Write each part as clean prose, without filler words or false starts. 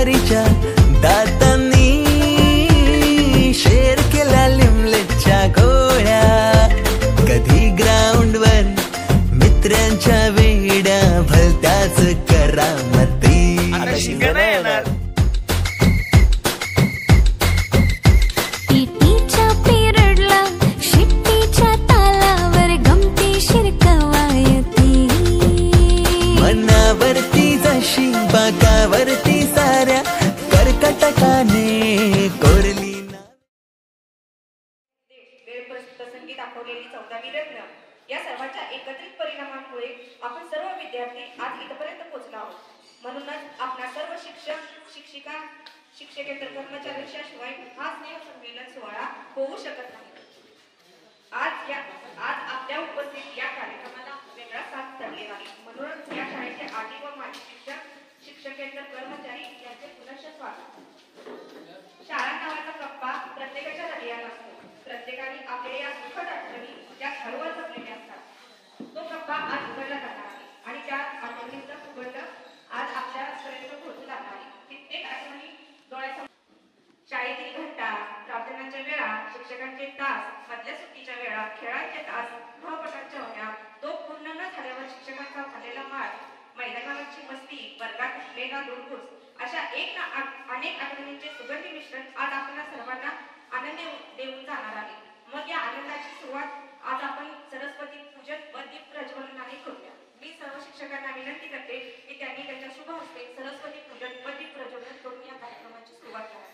ज्वारीच्या दातांनी शेर केला लिमलेटच्या गोळ्या. कधी ग्राउंडवर मित्रांच्या वेड्या भलत्याच करामती. पीटीच्या पिरियडला शिट्टीच्या तालावर गमती शिरकवायती. मनावरती जशी बागावरती साऱ्या कर्कटकाने कोरली. प्रसंगी दाखवलेली 14वी रत्न या सर्वांच्या एकत्रित परिणामांमुळे आपण सर्व विद्यार्थी आज इथपर्यंत पोहोचलो आहोत. म्हणूनच आपल्या सर्व शिक्षक शिक्षिका शिक्षकेतर कर्मचाऱ्यांशिवाय हा स्नेह संमेलन सोहळा होऊ शकत नाही. आज आपल्या उपस्थित या कार्यक्रमाला वेगळा साथ ठरले नाही. म्हणूनच या शाळेचे आधी व माजी शिक्षक शिक्षकेतर कर्मचारी यांचे पुनश्च स्वागत. शाळा नावाचा कप्पा प्रत्येकाच्या हृदयात असतो. प्रत्येकाने आपल्या या सुखद आठवणी ज्या घरवर जपलेल्या असतात तो कप्पा आज उघडला जाणार आहे आणि त्या आठवणींचा सुगंध आज आपल्यापर्यंत पोहोचू लागणार आहे. कित्येक आठवणी डोळ्यासमोर. शाळेतील घंटा, प्रार्थनांच्या वेळा, शिक्षकांचे तास, मधल्या सुट्टीच्या वेळा, खेळाचे तास, गृहपाठाच्या होण्या, तो पूर्ण न झाल्यावर शिक्षकांचा झालेला मार, मैदानावरची मस्ती, वर्गात घडलेला लुडबुड अशा अनेक आठवणींचे सुगंधी मिश्रण आज आपल्या सर्वांना आनंद देऊन जाणार आहे. मग या आनंदाची सुरुवात आज आपण सरस्वती पूजन व दीप प्रज्वलनाने करूया. मी सर्व शिक्षकांना विनंती करते की त्यांनी त्यांच्या शुभ हस्ते सरस्वती पूजन व दीप प्रज्वलन करून या कार्यक्रमाची सुरुवात करावी.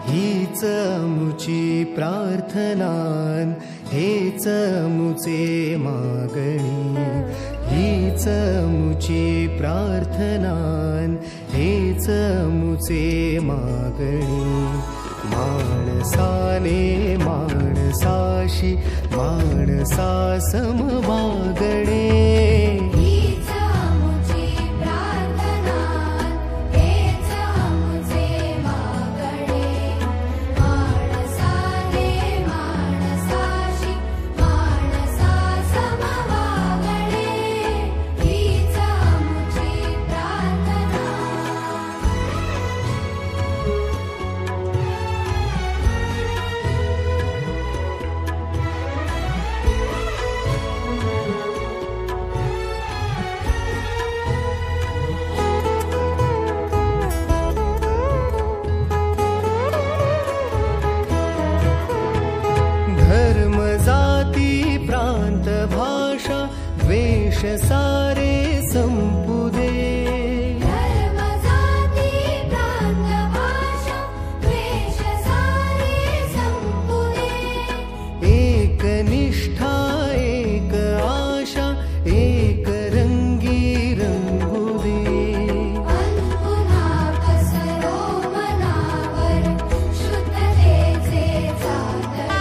हीच मुची प्रार्थनान हेच मुचे मागणी. हीच मुची प्रार्थनान हेच मुचे मागणी. माणसाने माणसाशी माणसा समवागणे. सारे संपू दे. धर्म जाती प्रांत भाषा द्वेष सारे संपू दे. एक निष्ठा एक आशा एक रंगी रंगू दे. पुन्हा पसरो मनावर शुद्धतेचे चादर.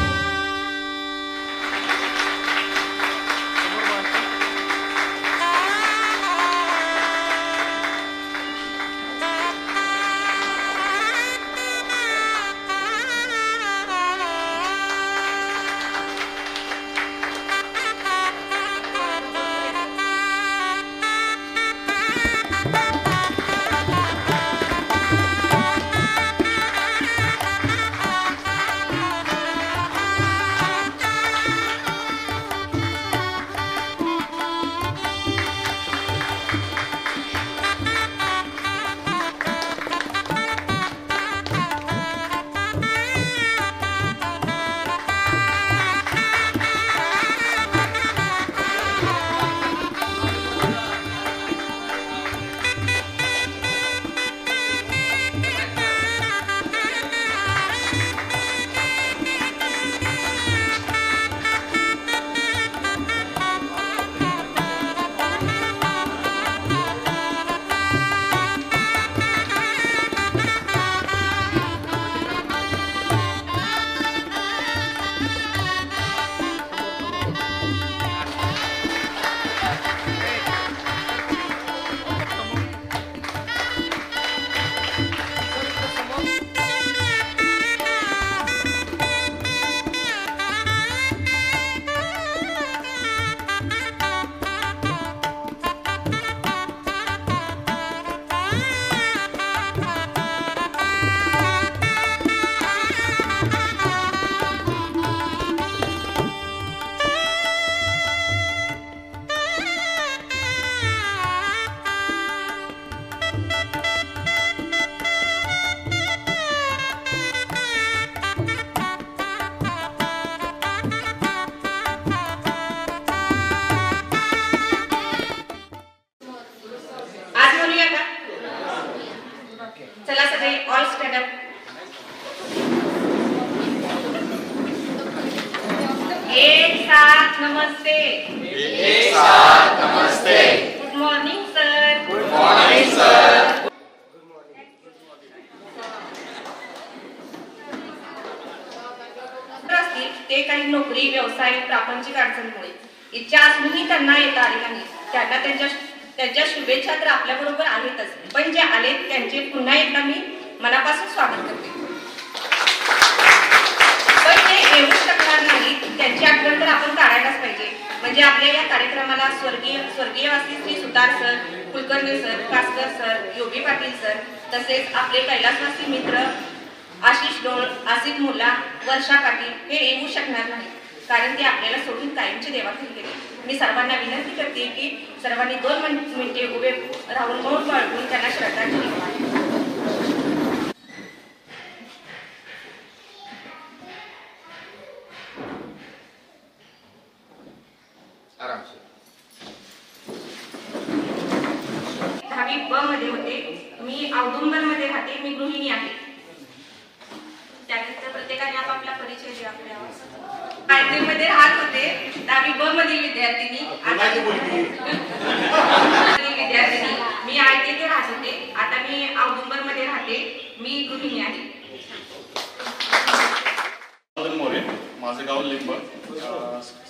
All stand up. एक साथ नमस्ते. एक साथ नमस्ते. Good morning sir. Good morning sir. असतील ते काही नोकरी व्यवसाय प्रापंचिक अडचणीमुळे इच्छा असूनही त्यांना येता आली नाही. त्यांना त्यांच्या शुभेच्छा तर आपल्या बरोबर आहेतच, पण जे आले त्यांचे पुन्हा एकदा मी मनापासून स्वागत करते. पण ते येऊ शकणार नाही त्यांची आठवण तर आपण काढायलाच पाहिजे. म्हणजे आपल्या या कार्यक्रमाला स्वर्गीय वासी Shri Sutar sir, Kulkarni sir, Kaskar sir, Yogi Patil sir, तसेच आपले कैलासवासी मित्र आशिष डोळ, आसिफ मुल्ला, वर्षा पाटील हे येऊ शकणार नाही, कारण ते आपल्याला सोडून कायमचे देवाघरी गेले. मी सर्वांना विनंती करते की सर्वांनी 2 मिनिटे उभे राहून मौन बाळगून त्यांना श्रद्धांजली वाहावी. दहावी ब मध्ये होते. मी औदुंबर मध्ये राहते. मी गृहिणी आहे. त्यानंतर प्रत्येकाने आपापला परिचय द्यावा. मध्ये राहत होते. 10वी ब मधील विद्यार्थिनी मी आयटी ते राहत होते. आता मी औदुंबर मध्ये राहते. मी गृहिणी आहे. माझं गाव लिंब.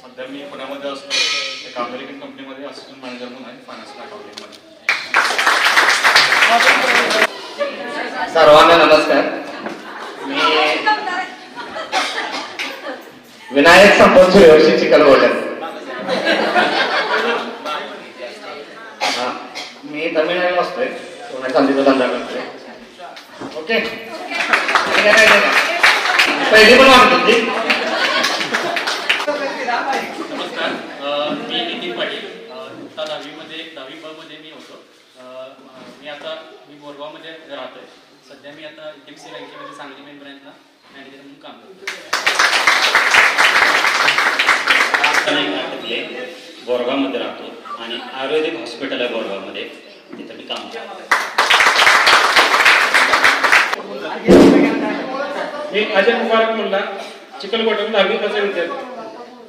सध्या मी पुण्यामध्ये असतो. एक अमेरिकन कंपनीमध्ये असिस्टंट मॅनेजर म्हणून आहे फायनान्शियल अकाउंटिंगमध्ये. सर्वांना नमस्कार. मी विनायक संपत सूर्यवंशी चिखलगोटे. मी तमिळनाडू असतोय. सोन्या चांदीचा धंदा करतोय. ओके, पहिली पण वाटत होती. नमस्कार, मी नितीन पाटील. आता 10वी ब मध्ये मी होतो. मी बोरगावमध्ये राहतोय. सध्या मी आता HDFC बँकेमध्ये सांगली मेन ब्रँचला मॅनेजर म्हणून काम करतो. बोरगावमध्ये राहतो आणि आयुर्वेदिक हॉस्पिटल आहे बोरगावमध्ये, तिथं मी काम करतो. मी अजय मुबारक मुल्ला, चिखलगोटे 10वी चा विद्यार्थी.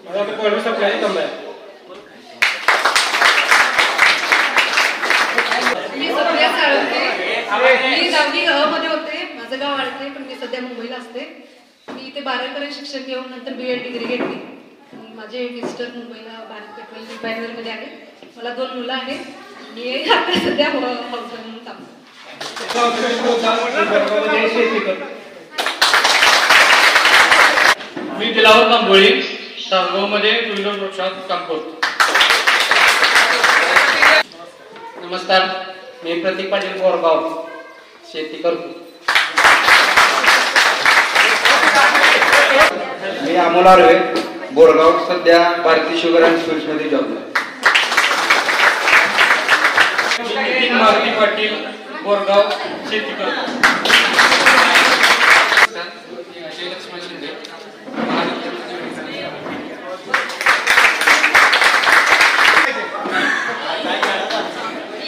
माझा आता कॉलेज सप्लाय काम आहे. मी सध्या मी 10वी अ मध्ये होते. माझं गाव आळते, पण मी सध्या मुंबईला असते. मी इथे 12वी शिक्षण घेऊन नंतर BA डिग्री घेतली. माझे मिस्टर मुंबईला भारत पेट्रोल रिफायनरीमध्ये आहेत. मला 2 मुलं आहेत. मी आता सध्या हाऊस म्हणून काम मी दिलावर तांबोळी तासगावमध्ये टू-व्हीलर वर्कशॉप काम करतो. नमस्कार, मी प्रतीक पाटील बोरगाव शेती करतो. मी अमोल आर्वे बोरगाव, सध्या भारती शुगर अँड स्वीट्स मध्ये जॉब आहे. नितीन मारुती पाटील बोरगाव शेती करतो.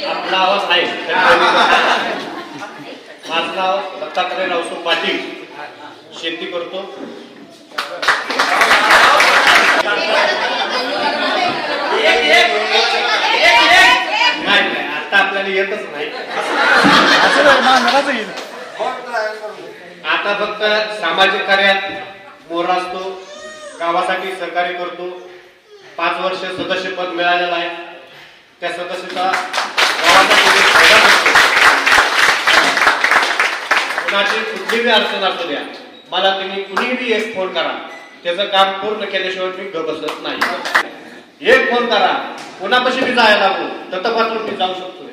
आपला आवाज आहे. माझं नाव दत्तात्रय रावसो पाटील, शेती करतो. नाही, आता आपल्याला येतच नाही. आता फक्त सामाजिक कार्यात मोर असतो, गावासाठी सहकार्य करतो. 5 वर्ष सदस्यपद मिळालेलं आहे. त्या सदस्याचा गावासाठी फायदा होतो. कुणाची कुठलीही अडचण असू द्या, मला तुम्ही कुणीही एक फोन करा. त्याचं काम पूर्ण केल्याशिवाय मी गप्प बसत नाही. एक फोन करा, कुणापाशी मी जायला लागू तर तपासून मी जाऊ शकतो.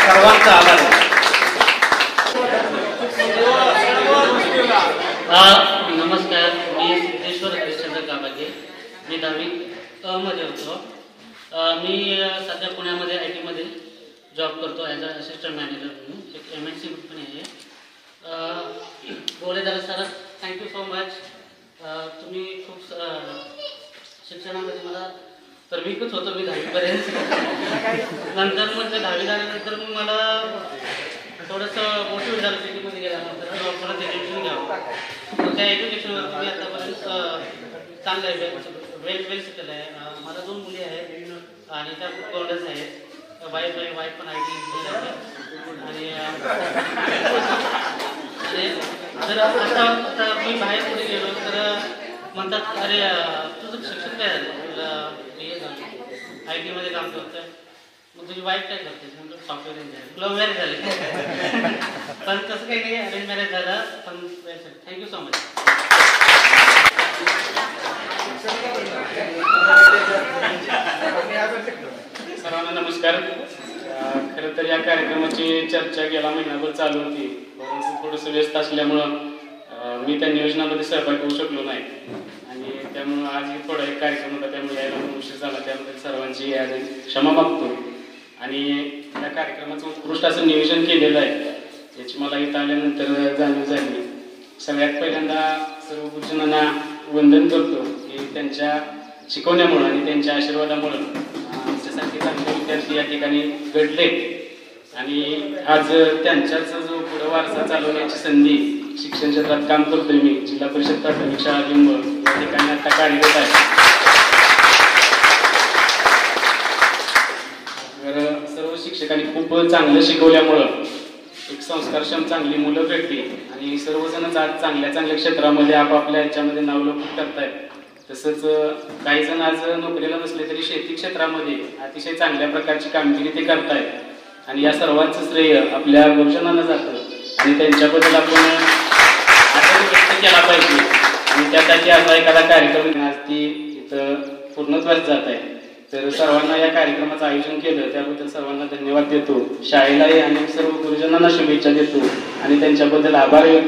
सर्वांचा आभार आहे. नमस्कार, मी सिद्धेश्वर हरिश्चंद्र काबागे. मी 10वी अ मध्ये होतो. मी सध्या पुण्यामध्ये IT मध्ये जॉब करतो ॲज अ असिस्टंट मॅनेजर म्हणून. एक MNC कंपनी आहे. बोले दादा सर, थँक्यू सो मच. तुम्ही खूप शिक्षणामध्ये मला तर वीकच होतो मी 10वी पर्यंत. नंतर मग 10वी झाल्यानंतर मग मला थोडंसं त्या एज्युकेशनवरती मी आतापर्यंत चांगलं आहे, वेल शिकलेलं आहे. मला 2 मुली आहेत आणि त्या खूप गोंडस आहेत. वाईफ पण IT इंजिनियर आहे. आणि जर आता मी बाहेर कुठे गेलो तर म्हणतात, अरे तुझं शिक्षण काय झालं? IT मध्ये काम करतोय. मग तुझी वाईफ काय करते? म्हणजे सॉफ्टवेअर इंजिनियर. लव्ह मॅरेज झाले पण तसं काही नाही, अरेंज मॅरेज झालं पण. Thank you so much. सर्वांना नमस्कार. खरं तर या कार्यक्रमाची चर्चा गेला महिनाभर चालू होती, परंतु थोडंसं व्यस्त असल्यामुळं मी त्या नियोजनामध्ये सहभागी होऊ शकलो नाही आणि त्यामुळं आज थोडा एक कार्यक्रम होता, त्यामुळे यायला उशीर झाला. त्यामध्ये सर्वांची आज क्षमा मागतो. आणि या कार्यक्रमाचं उत्कृष्ट असं नियोजन केलेलं आहे याची मला इथं आल्यानंतर जाणीव झाली. सगळ्यात पहिल्यांदा सर्व गुरुजनांना वंदन करतो की त्यांच्या शिकवण्यामुळं आणि त्यांच्या आशीर्वादामुळं आमच्यासारखे चांगले विद्यार्थी या ठिकाणी घडले आणि आज त्यांच्याच जो पुढे वारसा चालवण्याची संधी शिक्षण क्षेत्रात काम करतोय मी. जिल्हा परिषद प्राथमिक शाळा लिंब या ठिकाणी आता कार्यरत आहे. तर सर्व शिक्षकांनी खूप चांगलं शिकवल्यामुळं एक संस्कारक्षम चांगली मुलं भेटली आणि सर्वजणच आज चांगल्या चांगल्या क्षेत्रामध्ये आपापल्या ह्याच्यामध्ये नावलौकिक करतायत. तसंच काही जण आज नोकरीला नसले तरी शेती क्षेत्रामध्ये अतिशय चांगल्या प्रकारची कामगिरी ते करतायत आणि या सर्वांचं श्रेय आपल्या गुरुजनांना जातं आणि त्यांच्याबद्दल आपण आदर व्यक्त केला पाहिजे. आणि त्यासाठी असा एखादा कार्यक्रम आज ती इथं पूर्णत्वास जात आहे. तर सर्वांना या कार्यक्रमाचं आयोजन केलं त्याबद्दल सर्वांना धन्यवाद देतो. शाळेलाही आणि सर्व गुरुजनांना शुभेच्छा देतो आणि त्यांच्याबद्दल आभार व्यक्त